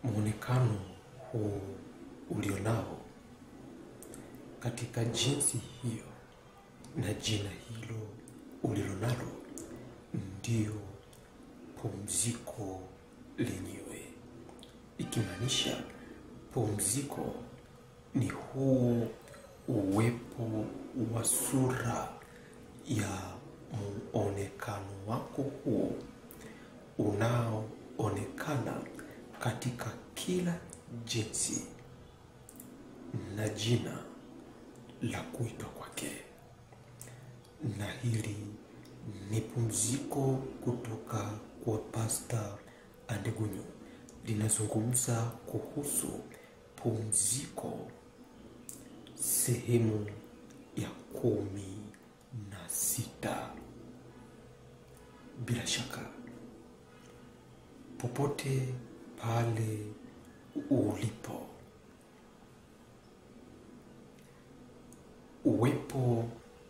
muonekano huu ulionao katika jinsi hiyo na jina hilo ulilonalo ndio pumziko lenyewe, ikimaanisha pumziko ni huu uwepo wa sura ya muonekano wako huo unaoonekana katika kila jinsi na jina la kuitwa kwake. Na hili ni pumziko kutoka kwa Pastor Andegunyu, linazungumza kuhusu pumziko sehemu ya 16. Bila shaka popote pale ulipo, uwepo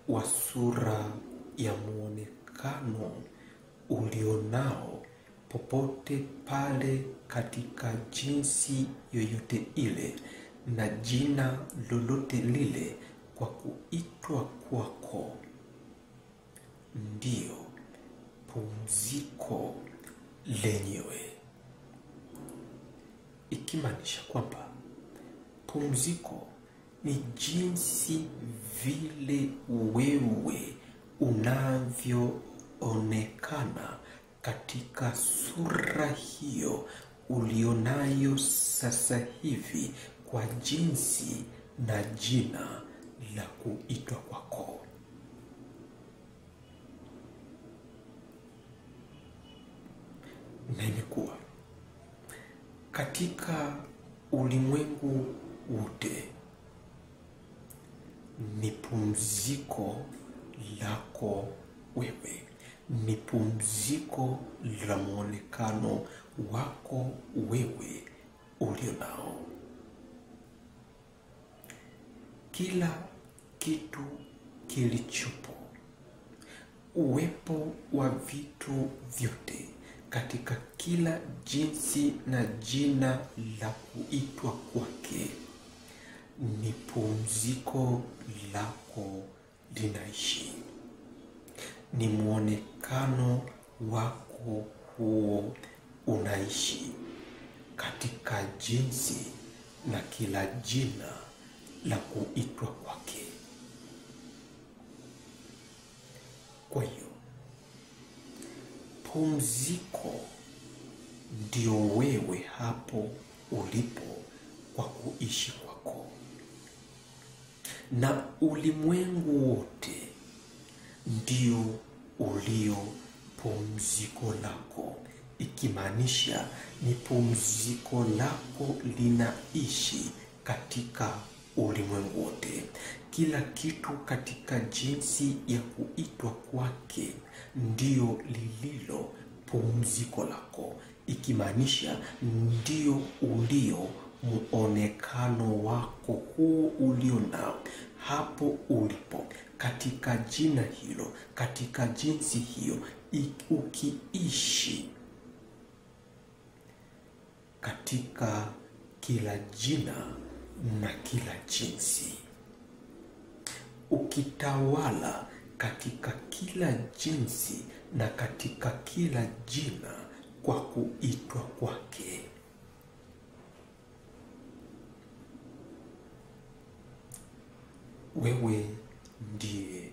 wa sura ya muonekano ulionao popote pale katika jinsi yoyote ile na jina lolote lile kwa kuitwa kwako ndio pumziko lenyewe, ikimaanisha kwamba pumziko ni jinsi vile wewe unavyoonekana katika sura hiyo ulionayo sasa hivi kwa jinsi na jina la kuitwa kwako. Na imekuwa katika ulimwengu wote ni pumziko lako wewe, ni pumziko la muonekano wako wewe ulionao. Kila kitu kilichopo, uwepo wa vitu vyote katika kila jinsi na jina la kuitwa kwake ni pumziko lako linaishi, ni muonekano wako huo unaishi katika jinsi na kila jina la kuitwa kwake. Kwa hiyo pumziko ndio wewe hapo ulipo kwa kuishi kwako, na ulimwengu wote ndio ulio pumziko lako, ikimaanisha ni pumziko lako linaishi katika ulimwengu wote. Kila kitu katika jinsi ya kuitwa kwake ndio lililo pumziko lako, ikimaanisha ndio ulio muonekano wako huu ulionao hapo ulipo katika jina hilo, katika jinsi hiyo, ukiishi katika kila jina na kila jinsi, ukitawala katika kila jinsi na katika kila jina kwa kuitwa kwake. Wewe ndiye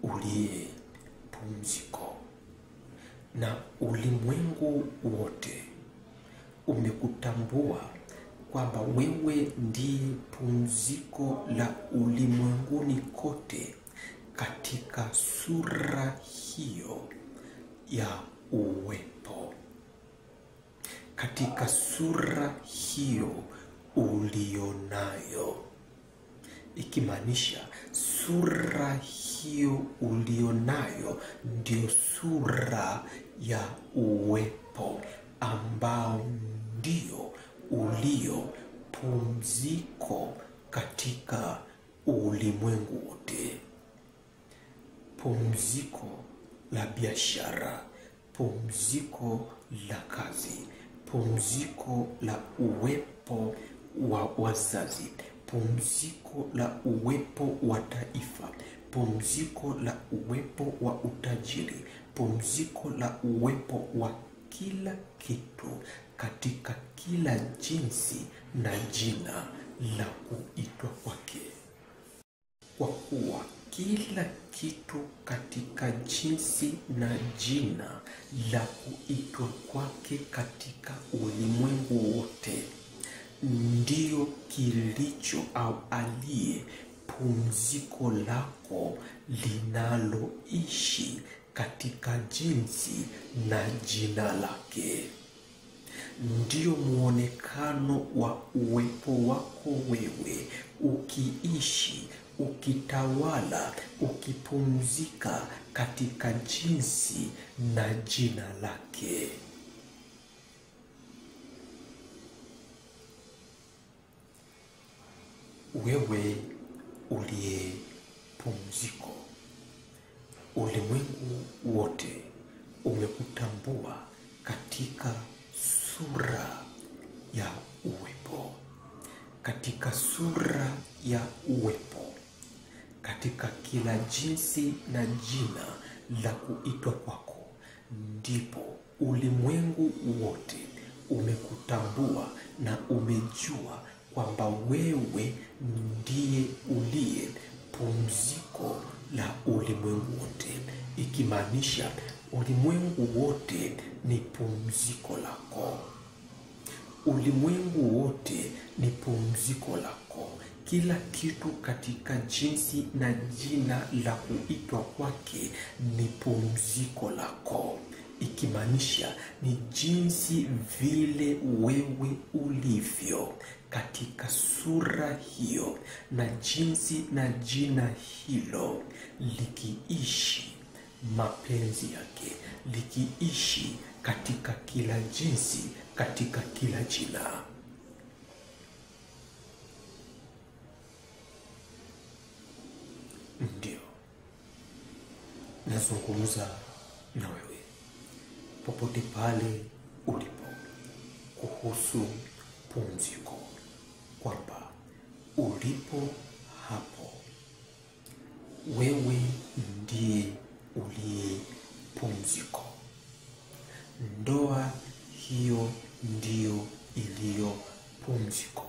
uliye pumziko, na ulimwengu wote umekutambua kwamba wewe ndiye pumziko la ulimwenguni kote katika sura hiyo ya uwepo, katika sura hiyo ulionayo, ikimaanisha sura hiyo ulionayo ndio sura ya uwepo ambao ndio ulio pumziko katika ulimwengu wote. Pumziko la biashara, pumziko la kazi, pumziko la uwepo wa wazazi, pumziko la uwepo wa taifa, pumziko la uwepo wa utajiri, pumziko la uwepo wa kila kitu katika kila jinsi na jina la kuitwa kwake. Kwa kuwa kila kitu katika jinsi na jina la kuitwa kwake katika ulimwengu wote ndio kilicho au aliye pumziko lako linaloishi katika jinsi na jina lake. Ndio muonekano wa uwepo wako wewe, ukiishi, ukitawala, ukipumzika katika jinsi na jina lake. Wewe uliye pumziko, ulimwengu wote umekutambua katika sura ya uwepo, katika sura ya uwepo, katika kila jinsi na jina la kuitwa kwako. Ndipo ulimwengu wote umekutambua na umejua kwamba wewe ndiye uliye pumziko la ulimwengu wote, ikimaanisha ulimwengu wote ni pumziko lako. Ulimwengu wote ni pumziko lako. Kila kitu katika jinsi na jina la kuitwa kwake ni pumziko lako, ikimaanisha ni jinsi vile wewe ulivyo katika sura hiyo na jinsi na jina hilo likiishi mapenzi yake, likiishi katika kila jinsi, katika kila jina. Ndio nazungumza na wewe popote pale ulipo kuhusu pumziko, kwamba ulipo hapo wewe ndiye uliye pumziko. Ndoa hiyo ndiyo iliyo pumziko.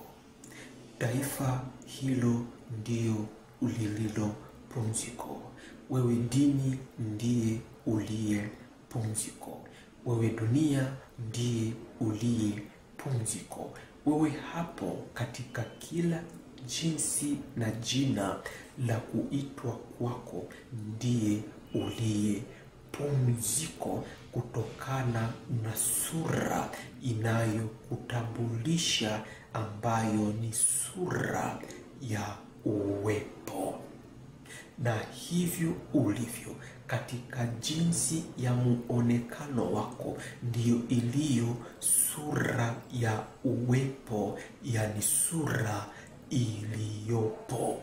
Taifa hilo ndiyo ulililo pumziko. Wewe dini ndiye uliye pumziko. Wewe dunia ndiye uliye pumziko. Wewe hapo katika kila jinsi na jina la kuitwa kwako ndiye uliye pumziko, kutokana na sura inayokutambulisha ambayo ni sura ya uwepo. Na hivyo ulivyo katika jinsi ya muonekano wako ndiyo iliyo sura ya uwepo, yani sura iliyopo.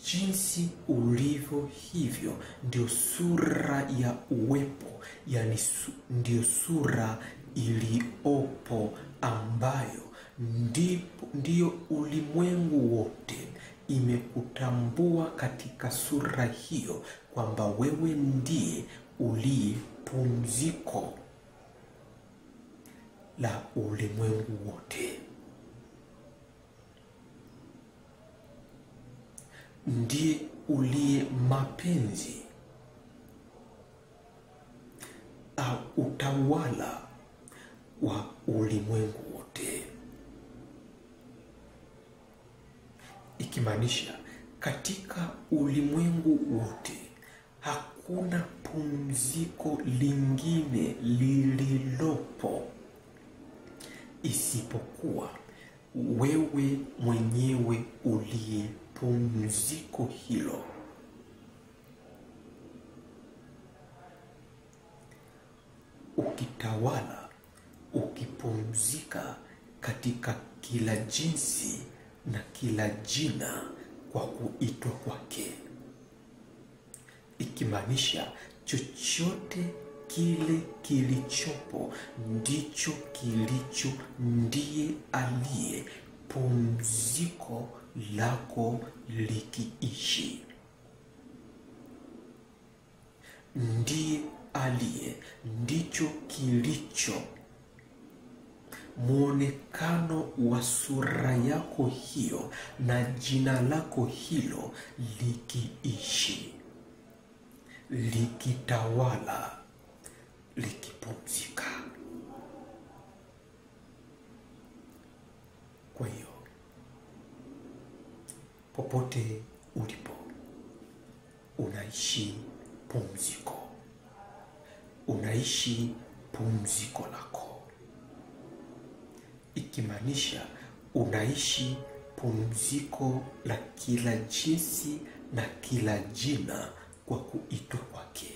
Jinsi ulivyo hivyo ndio sura ya uwepo, yani ndio sura iliyopo, ambayo ndiyo ulimwengu wote imekutambua katika sura hiyo kwamba wewe ndiye uliye pumziko la ulimwengu wote. Ndiye uliye mapenzi au utawala wa ulimwengu wote, ikimaanisha katika ulimwengu wote hakuna pumziko lingine lililopo isipokuwa wewe mwenyewe uliye pumziko hilo. Ukitawala, ukipumzika katika kila jinsi na kila jina kwa kuitwa kwake, ikimaanisha chochote kile kilichopo ndicho kilicho, ndiye aliye pumziko lako likiishi. Ndiye aliye, ndicho kilicho, muonekano wa sura yako hiyo na jina lako hilo likiishi, likitawala, likipumzika. Kwa hiyo popote ulipo unaishi pumziko, unaishi pumziko lako, ikimaanisha unaishi pumziko la kila jinsi na kila jina kwa kuitwa kwake.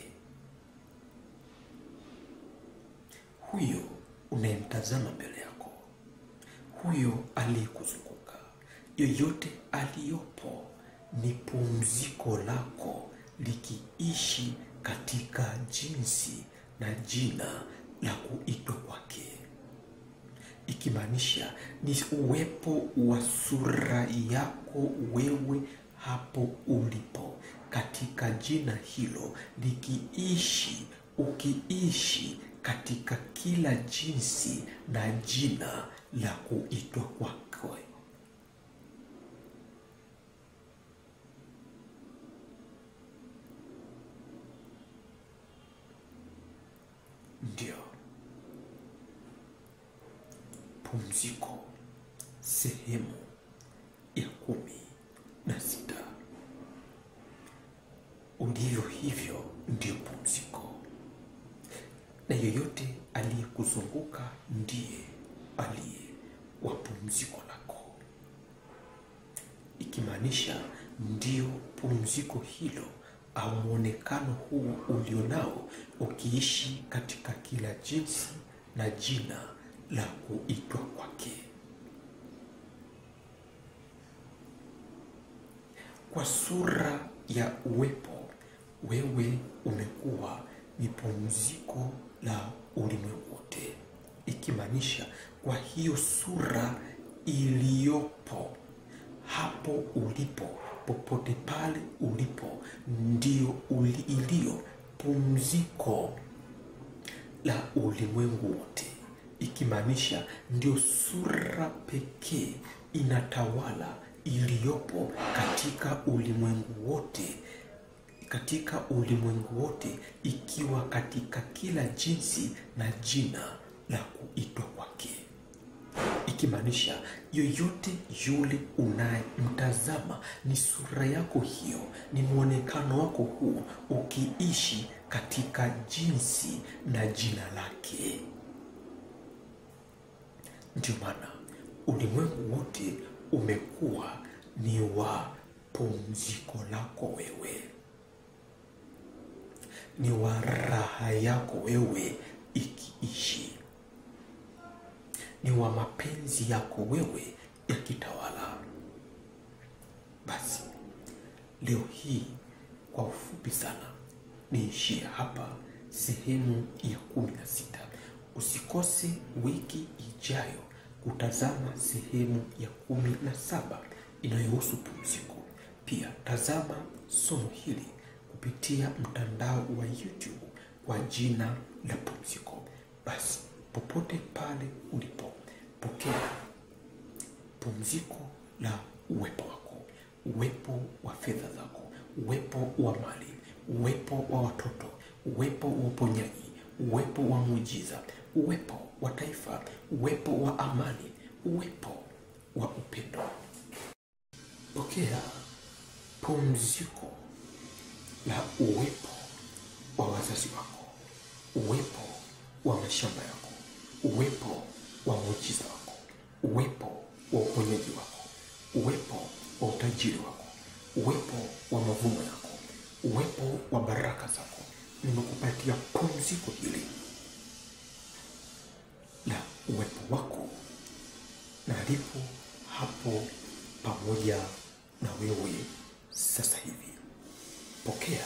Huyo unayemtazama mbele yako, huyo aliyekuzunguka, yoyote aliyopo ni pumziko lako likiishi katika jinsi na jina la kuitwa kwake, ikimaanisha ni uwepo wa sura yako wewe hapo ulipo katika jina hilo likiishi, ukiishi katika kila jinsi na jina la kuitwa kwake. Ndio pumziko sehemu ya 16. Ndivyo hivyo ndio pumziko, na yoyote aliyekuzunguka ndiye aliye wa pumziko lako, ikimaanisha ndio pumziko hilo au muonekano huu ulionao ukiishi katika kila jinsi na jina la kuitwa kwake. Kwa sura ya uwepo, wewe umekuwa ni pumziko la ulimwengu wote, ikimaanisha kwa hiyo sura iliyopo hapo ulipo, popote pale ulipo, ndio iliyo pumziko la ulimwengu wote, ikimaanisha ndio sura pekee inatawala iliyopo katika ulimwengu wote, katika ulimwengu wote, ikiwa katika kila jinsi na jina la kuitwa kwake, ikimaanisha yoyote yule unayemtazama ni sura yako hiyo, ni muonekano wako huu ukiishi katika jinsi na jina lake. Ndio maana ulimwengu wote umekuwa ni wa pumziko lako wewe, ni wa raha yako wewe ikiishi, ni wa mapenzi yako wewe yakitawala. Basi leo hii kwa ufupi sana niishie hapa sehemu ya 16. Usikose wiki ijayo kutazama sehemu ya 17 inayohusu pumziko. Pia tazama somo hili kupitia mtandao wa YouTube kwa jina la pumziko. Basi popote pale ulipo, pokea pumziko la uwepo wako, uwepo wa fedha zako, uwepo wa mali, uwepo wa watoto, uwepo wa uponyaji, uwepo wa muujiza, uwepo wa taifa, uwepo wa amani, uwepo wa upendo. Pokea pumziko la uwepo wa wazazi wako, uwepo wa mashamba yako, uwepo wa muujiza wako, uwepo wa uponyaji wako, uwepo wa utajiri wako, uwepo wa mavuno yako, uwepo wa baraka zako. Nimekupatia pumziko hili la uwepo wako, na lipo hapo pamoja na wewe sasa hivi. Pokea